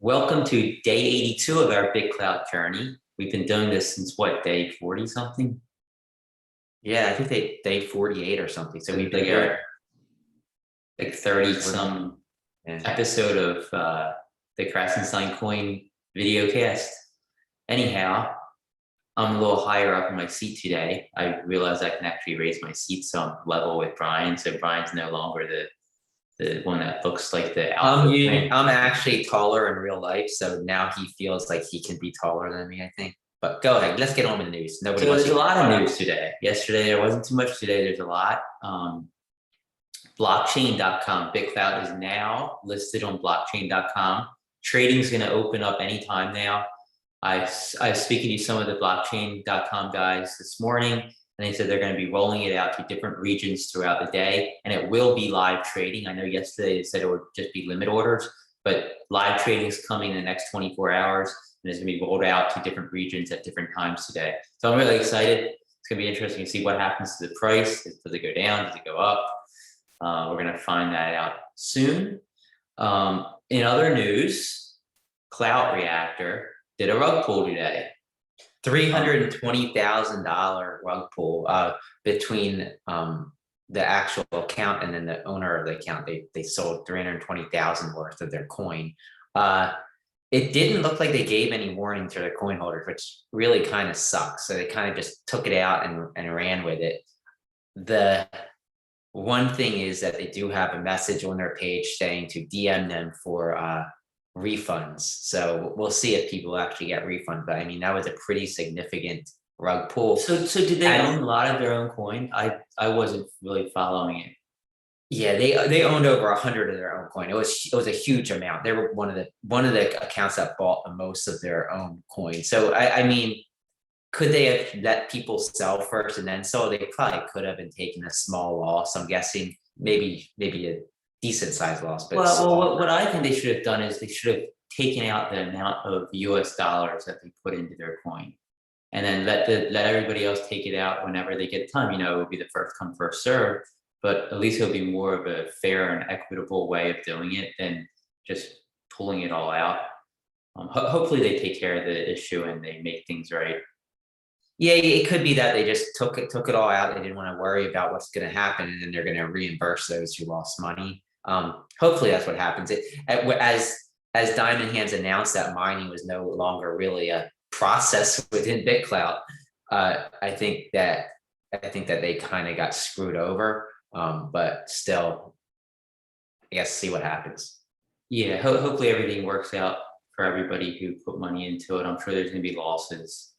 Welcome to day 82 of our BitClout journey. We've been doing this since what, day 40 something? Yeah, I think they day 48 or something. So we've been Like doing like 30 some yeah. episode of the Krasenstein coin video cast. Anyhow, I'm a little higher up in my seat today. I realized I can actually raise my seat so I'm level with Brian. So Brian's no longer the one that looks like the alpha. I'm actually taller in real life, so now he feels like he can be taller than me, I think. But go ahead, let's get on with the news. Nobody So wants there's to a lot of news today. Yesterday there wasn't too much. Today there's a lot. Blockchain.com. BitClout is now listed on blockchain.com. Trading is going to open up anytime now. I was speaking to some of the blockchain.com guys this morning, and they said they're going to be rolling it out to different regions throughout the day, and it will be live trading. I know yesterday they said it would just be limit orders, but live trading is coming in the next 24 hours, and it's going to be rolled out to different regions at different times today. So I'm really excited. It's going to be interesting to see what happens to the price. Does it go down? Does it go up? We're going to find that out soon. In other news, Clout Reactor did a rug pull today. $320,000 rug pull between the actual account and then the owner of the account. They sold 320,000 worth of their coin. It didn't look like they gave any warning to their coin holders, which really kind of sucks. So they kind of just took it out and ran with it. The one thing is that they do have a message on their page saying to DM them for refunds. So we'll see if people actually get refunds. But I mean, that was a pretty significant rug pull. So did they own a lot of their own coin? I wasn't really following it. Yeah, they owned over 100 of their own coin. It was a huge amount. They were one of the accounts that bought the most of their own coin. So I mean, could they have let people sell first and then sell? They probably could have been taking a small loss. I'm guessing maybe a decent sized loss. But well, what I think they should have done is they should have taken out the amount of US dollars that they put into their coin, and then let everybody else take it out whenever they get time. You know, it would be the first come, first serve, but at least it'll be more of a fair and equitable way of doing it than just pulling it all out. Hopefully they take care of the issue and they make things right. Yeah, it could be that they just took it all out. They didn't want to worry about what's going to happen, and then they're going to reimburse those who lost money. Hopefully that's what happens. As Diamond Hands announced that mining was no longer really a process within BitClout, I think that they kind of got screwed over. But still, I guess see what happens. Yeah, hopefully everything works out for everybody who put money into it. I'm sure there's going to be losses.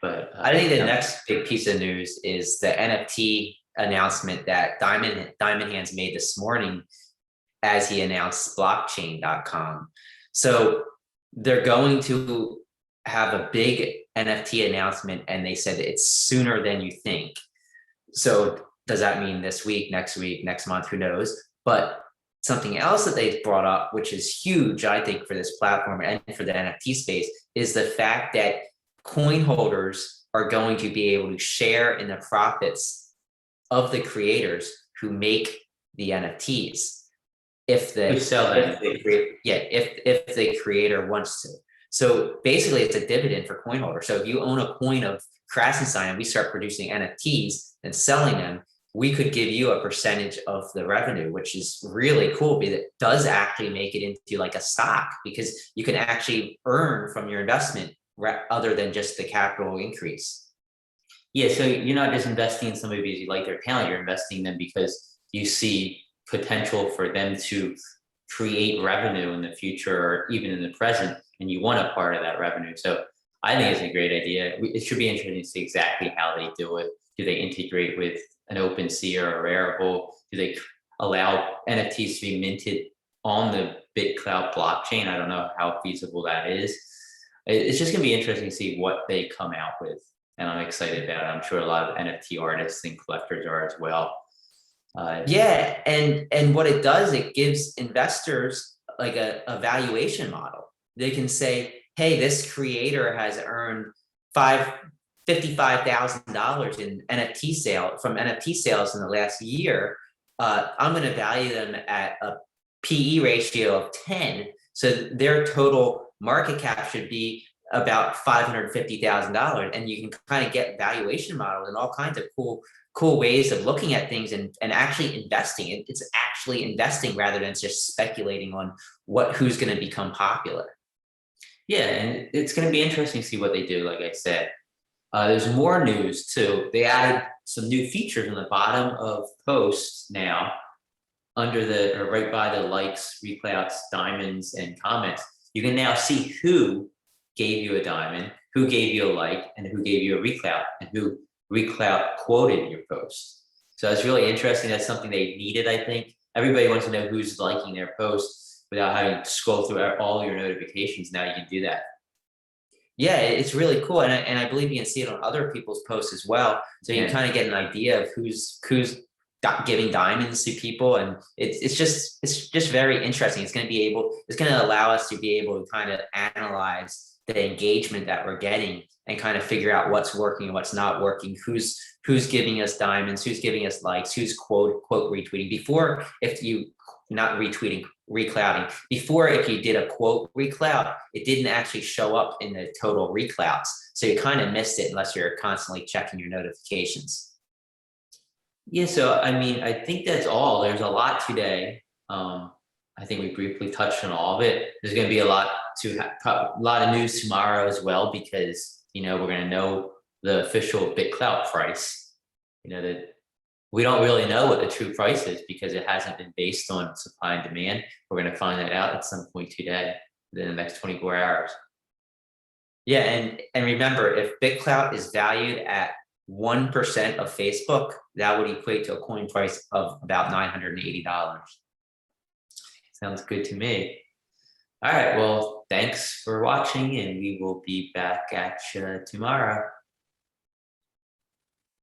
But I think the next big piece of news is the NFT announcement that Diamond Hands made this morning as he announced blockchain.com. So they're going to have a big NFT announcement, and they said it's sooner than you think. So does that mean this week, next month? Who knows? But something else that they've brought up, which is huge, I think, for this platform and for the NFT space, is the fact that coin holders are going to be able to share in the profits of the creators who make the NFTs if the creator wants to. So basically it's a dividend for coin holders. So if you own a coin of Krasenstein and we start producing NFTs and selling them, we could give you a percentage of the revenue, which is really cool because it does actually make it into like a stock, because you can actually earn from your investment other than just the capital increase. Yeah, so you're not just investing in somebody because you like their talent, you're investing in them because you see potential for them to create revenue in the future or even in the present, and you want a part of that revenue. So I think it's a great idea. It should be interesting to see exactly how they do it. Do they integrate with an OpenSea or a Rarible? Do they allow NFTs to be minted on the BitClout blockchain? I don't know how feasible that is. It's just going to be interesting to see what they come out with, and I'm excited about it. I'm sure a lot of NFT artists and collectors are as well. Yeah, and what it does, it gives investors like a valuation model. They can say, hey, this creator has earned $55,000 in NFT sales in the last year. I'm going to value them at a PE ratio of 10 So their total market cap should be about $550,000. And you can kind of get valuation models and all kinds of cool ways of looking at things and actually investing. It's actually investing rather than just speculating on who's going to become popular. Yeah, and it's going to be interesting to see what they do. Like I said, there's more news too. They added some new features on the bottom of posts now, under the or right by the likes, reclouts, diamonds, and comments. You can now see who gave you a diamond, who gave you a like, and who gave you a reclout, and who reclout quoted your post. So it's really interesting. That's something they needed, I think. Everybody wants to know who's liking their posts without having to scroll through all your notifications. Now you can do that. Yeah, it's really cool, and I believe you can see it on other people's posts as well. So you can kind of get an idea of who's giving diamonds to people, and it's just very interesting. It's going to allow us to be able to kind of analyze the engagement that we're getting and kind of figure out what's working and what's not working, who's giving us diamonds, who's giving us likes, who's quote retweeting. Before, if you not retweeting, reclouting. Before, if you did a quote reclout, it didn't actually show up in the total reclouts. So you kind of missed it unless you're constantly checking your notifications. Yeah, so I mean, I think that's all. There's a lot today. I think we briefly touched on all of it. There's going to be a lot of news tomorrow as well, because we're going to know the official BitClout price. That we don't really know what the true price is because it hasn't been based on supply and demand. We're going to find that out at some point today, within the next 24 hours. Yeah, and remember, if BitClout is valued at 1% of Facebook, that would equate to a coin price of about $980. Sounds good to me. All right, well, thanks for watching, and we will be back at you tomorrow.